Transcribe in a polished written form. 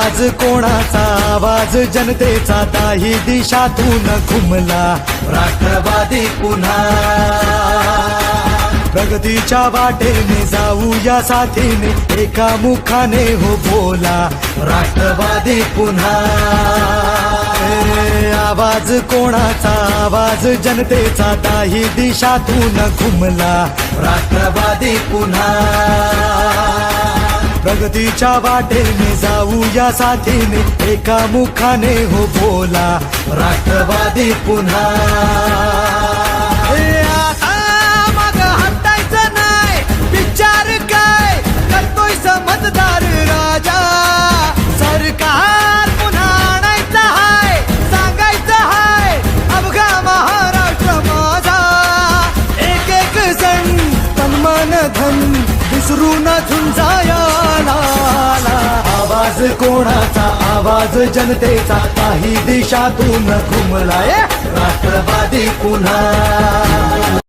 आवाज कोणाचा आवाज जनतेचा दाही दिशातून घुमला राष्ट्रवादी पुन्हा प्रगतीच्या वाटेने जाऊया साथीने एका मुखाने हो बोला राष्ट्रवादी पुन्हा आवाज कोणाचा आवाज जनतेचा दाही दिशातून घुमला राष्ट्रवादी पुन्हा प्रगतीच्या वाटेने जाऊया साथीने एका मुखाने हो बोला राष्ट्रवादी पुन्हा माग हटायचं नाही विचार काय करतोय समजदार राजा सरकार पुन्हा आणायचं हाय सांगायचं हाय अवघा महाराष्ट्र माझा एक एक जण तन मन धन विसरून झुंजाया आवाज कोणाचा आवाज जनतेचा काही दिशातून घुमलाय राष्ट्रवादी पुन्हा